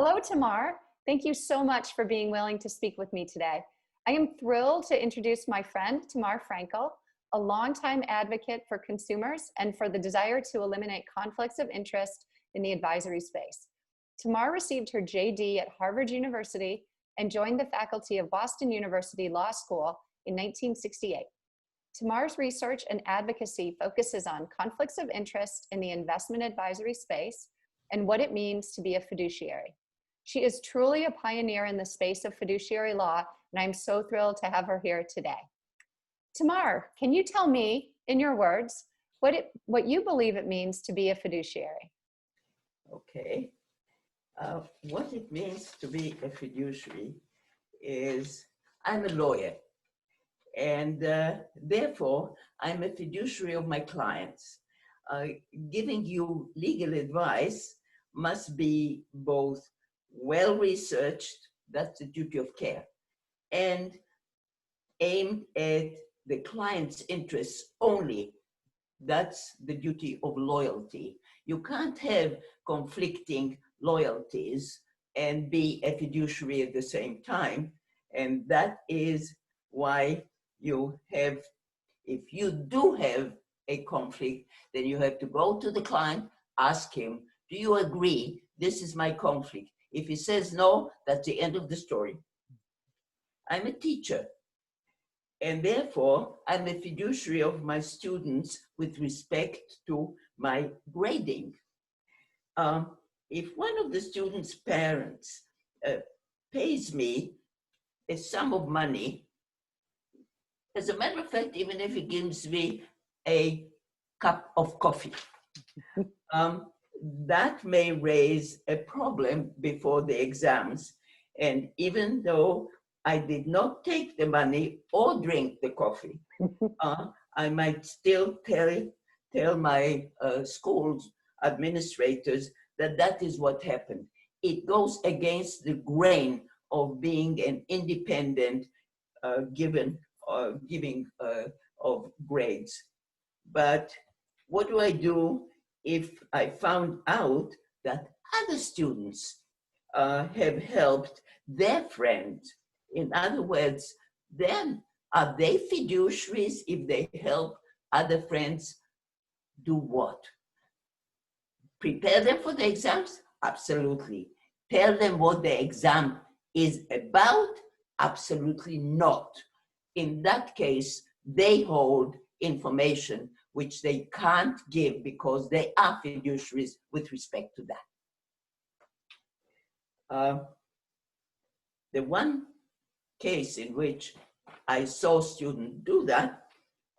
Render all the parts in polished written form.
Hello, Tamar. Thank you so much for being willing to speak with me today. I am thrilled to introduce my friend, Tamar Frankel, a longtime advocate for consumers and for the desire to eliminate conflicts of interest in the advisory space. Tamar received her JD at Harvard University and joined the faculty of Boston University Law School in 1968. Tamar's research and advocacy focuses on conflicts of interest in the investment advisory space and what it means to be a fiduciary. She is truly a pioneer in the space of fiduciary law, and I'm so thrilled to have her here today. Tamar, can you tell me, in your words, what you believe it means to be a fiduciary? Okay. What it means to be a fiduciary is I'm a lawyer, and therefore I'm a fiduciary of my clients. Giving you legal advice must be both well-researched, that's the duty of care, and aimed at the client's interests only, that's the duty of loyalty. You can't have conflicting loyalties and be a fiduciary at the same time, and that is why you have, if you do have a conflict, then you have to go to the client, ask him, do you agree this is my conflict? If he says no, that's the end of the story. I'm a teacher, and therefore I'm a fiduciary of my students with respect to my grading. If one of the students' parents pays me a sum of money, as a matter of fact, even if he gives me a cup of coffee, that may raise a problem before the exams. And even though I did not take the money or drink the coffee, I might still tell my school's administrators that that is what happened. It goes against the grain of being an independent giving of grades. But what do I do if I found out that other students have helped their friends? In other words, then are they fiduciaries if they help other friends do what? Prepare them for the exams? Absolutely. Tell them what the exam is about? Absolutely not. In that case, they hold information which they can't give because they are fiduciaries with respect to that. The one case in which I saw students do that,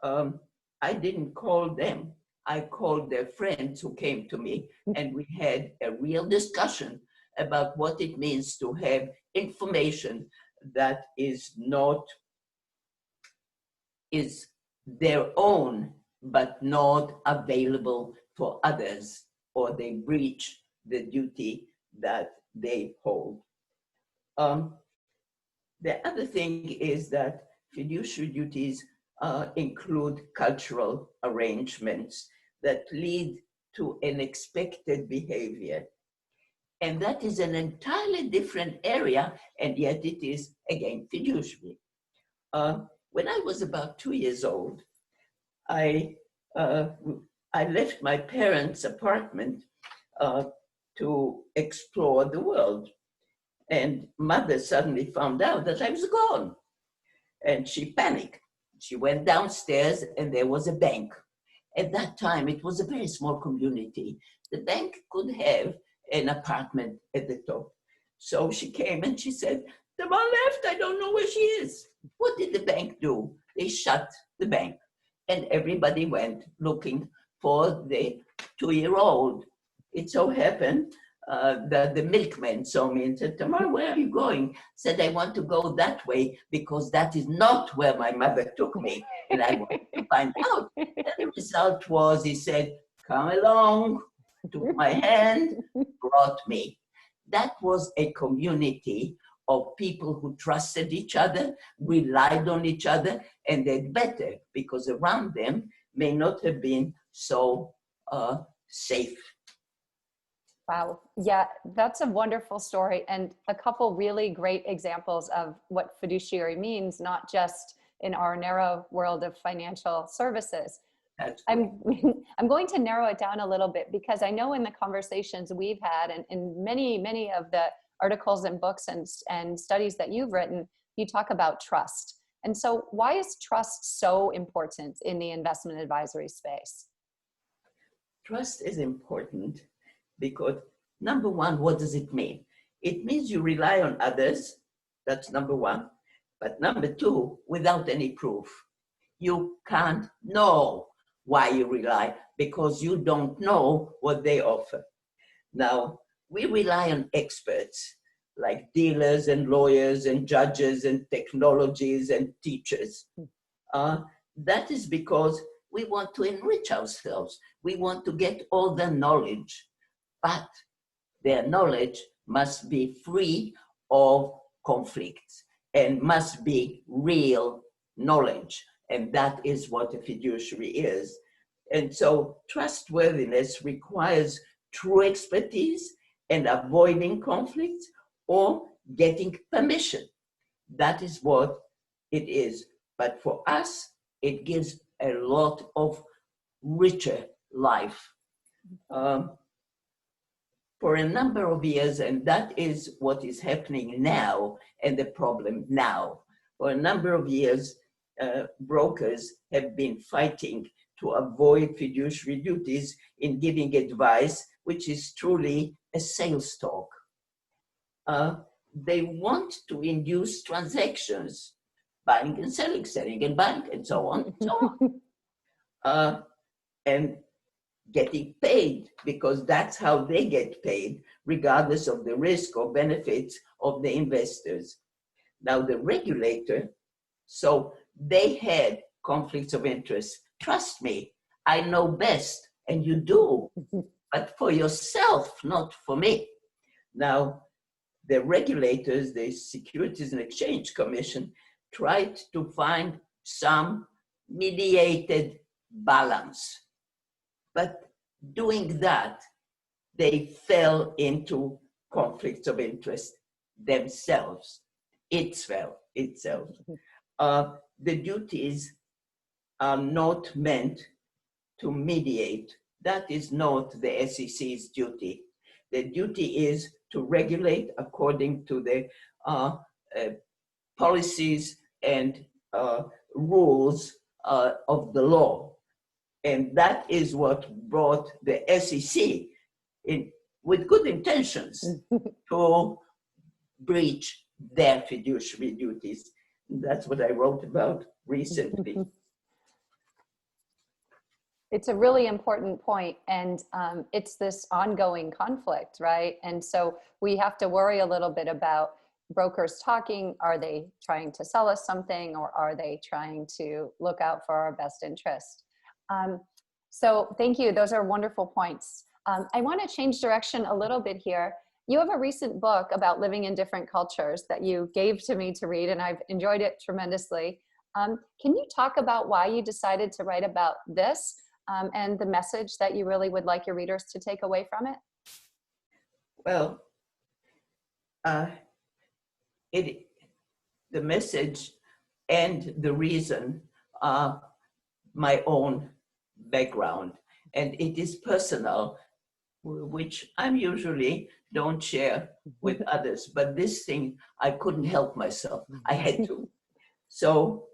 I didn't call them. I called their friends who came to me, and we had a real discussion about what it means to have information that is their own, but not available for others, or they breach the duty that they hold. The other thing is that fiduciary duties include cultural arrangements that lead to an expected behavior. And that is an entirely different area, and yet it is, again, fiduciary. When I was about 2 years old, I left my parents' apartment to explore the world. And mother suddenly found out that I was gone. And she panicked. She went downstairs and there was a bank. At that time, it was a very small community. The bank could have an apartment at the top. So she came and she said, Tamar left, I don't know where she is. What did the bank do? They shut the bank and everybody went looking for the 2-year-old. It so happened that the milkman saw me and said, Tamar, where are you going? Said, I want to go that way because that is not where my mother took me. And I want to find out. And the result was, he said, come along, took my hand, brought me. That was a community of people who trusted each other, relied on each other, and they'd better because around them may not have been so safe. Wow. Yeah, that's a wonderful story and a couple really great examples of what fiduciary means, not just in our narrow world of financial services. That's correct. I'm I'm going to narrow it down a little bit because I know in the conversations we've had and in many of the articles and books and studies that you've written, you talk about trust. And so why is trust so important in the investment advisory space? Trust is important because, number one, what does it mean? It means you rely on others. That's number one. But number two, without any proof. You can't know why you rely because you don't know what they offer. Now, we rely on experts like dealers and lawyers and judges and technologies and teachers. That is because we want to enrich ourselves. We want to get all the knowledge, but their knowledge must be free of conflicts and must be real knowledge. And that is what a fiduciary is. And so trustworthiness requires true expertise and avoiding conflicts or getting permission. That is what it is. But for us, it gives a lot of richer life. For a number of years, and that is what is happening now and the problem now. For a number of years, brokers have been fighting to avoid fiduciary duties in giving advice, which is truly a sales talk. They want to induce transactions, buying and selling and buying, and so on, and so on. And getting paid, because that's how they get paid, regardless of the risk or benefits of the investors. Now, the regulator, so they had conflicts of interest. Trust me, I know best, and you do, but for yourself, not for me. Now, the regulators, the Securities and Exchange Commission, tried to find some mediated balance. But doing that, they fell into conflicts of interest themselves, itself. The duties are not meant to mediate. That is not the SEC's duty. The duty is to regulate according to the policies and rules of the law. And that is what brought the SEC in, with good intentions, to breach their fiduciary duties. That's what I wrote about recently. It's a really important point, and it's this ongoing conflict, right? And so we have to worry a little bit about brokers talking. Are they trying to sell us something, or are they trying to look out for our best interest? So thank you. Those are wonderful points. I want to change direction a little bit here. You have a recent book about living in different cultures that you gave to me to read, and I've enjoyed it tremendously. Can you talk about why you decided to write about this and the message that you really would like your readers to take away from it? Well, the message and the reason are my own background, and it is personal, which I usually don't share with others. But this thing, I couldn't help myself. I had to. So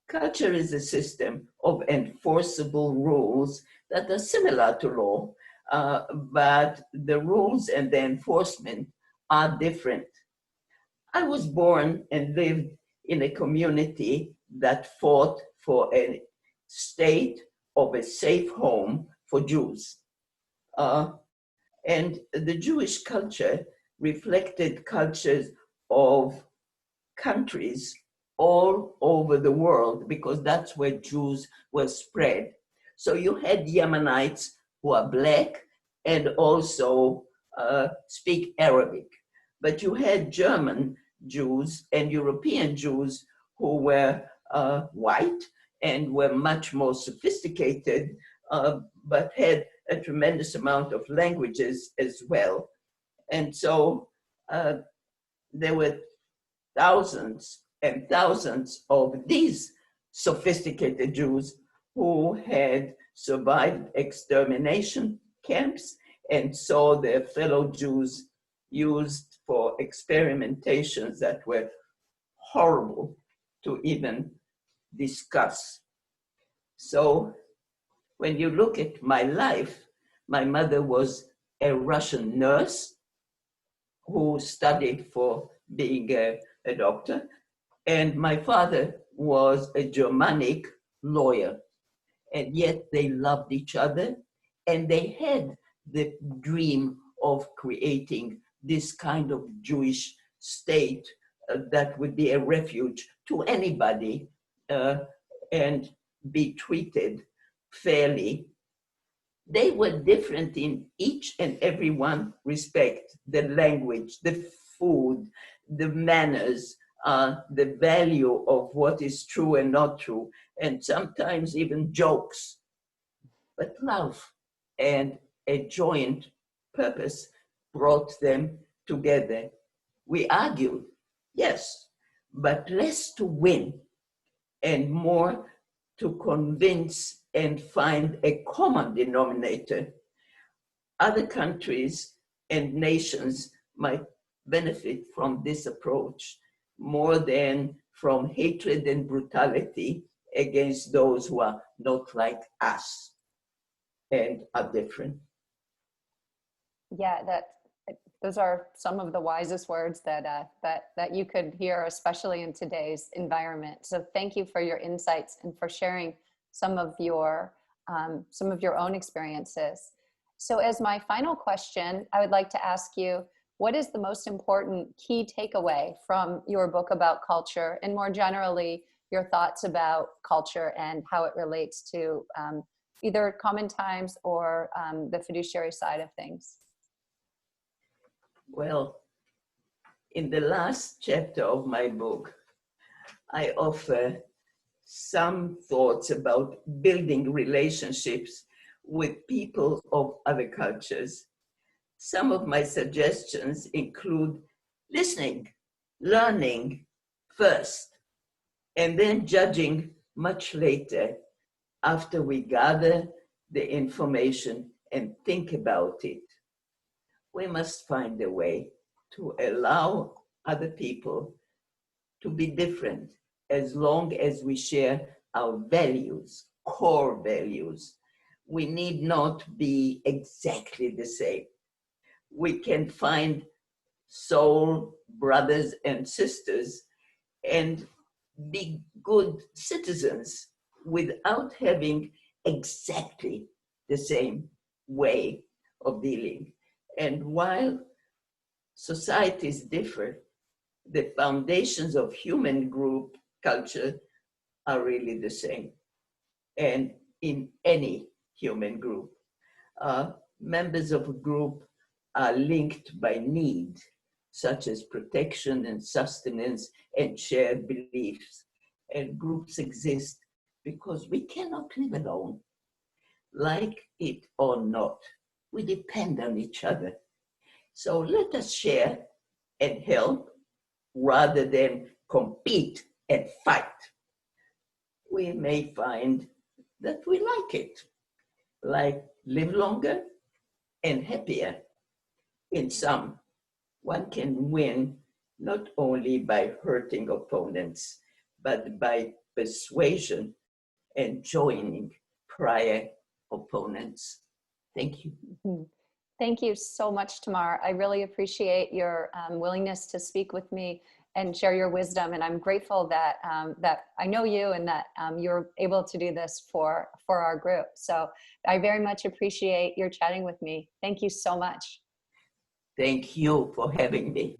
culture is a system of enforceable rules that are similar to law, but the rules and the enforcement are different. I was born and lived in a community that fought for a state of a safe home for Jews. And the Jewish culture reflected cultures of countries all over the world, because that's where Jews were spread. So you had Yemenites who are black and also speak Arabic, but you had German Jews and European Jews who were white and were much more sophisticated, but had a tremendous amount of languages as well. And so there were thousands and thousands of these sophisticated Jews who had survived extermination camps and saw their fellow Jews used for experimentations that were horrible to even discuss. So when you look at my life, my mother was a Russian nurse who studied for being a doctor, and my father was a Germanic lawyer, and yet they loved each other, and they had the dream of creating this kind of Jewish state that would be a refuge to anybody and be treated fairly. They were different in each and every one respect: the language, the food, the manners, the value of what is true and not true, and sometimes even jokes. But love and a joint purpose brought them together. We argued, yes, but less to win and more to convince and find a common denominator. Other countries and nations might benefit from this approach more than from hatred and brutality against those who are not like us and are different. Yeah, those are some of the wisest words that you could hear, especially in today's environment. So thank you for your insights and for sharing some of your own experiences. So as my final question, I would like to ask you, what is the most important key takeaway from your book about culture, and more generally, your thoughts about culture and how it relates to either common times or the fiduciary side of things? Well, in the last chapter of my book, I offer some thoughts about building relationships with people of other cultures. Some of my suggestions include listening, learning first, and then judging much later after we gather the information and think about it. We must find a way to allow other people to be different as long as we share our values, core values. We need not be exactly the same. We can find soul brothers and sisters and be good citizens without having exactly the same way of dealing. And while societies differ, the foundations of human group culture are really the same. And in any human group, members of a group are linked by need, such as protection and sustenance and shared beliefs. And groups exist because we cannot live alone. Like it or not, we depend on each other. So let us share and help rather than compete and fight. We may find that we like it, like live longer and happier. In some, one can win not only by hurting opponents, but by persuasion and joining prior opponents. Thank you. Mm-hmm. Thank you so much, Tamar. I really appreciate your willingness to speak with me and share your wisdom. And I'm grateful that that I know you and that you're able to do this for our group. So I very much appreciate your chatting with me. Thank you so much. Thank you for having me.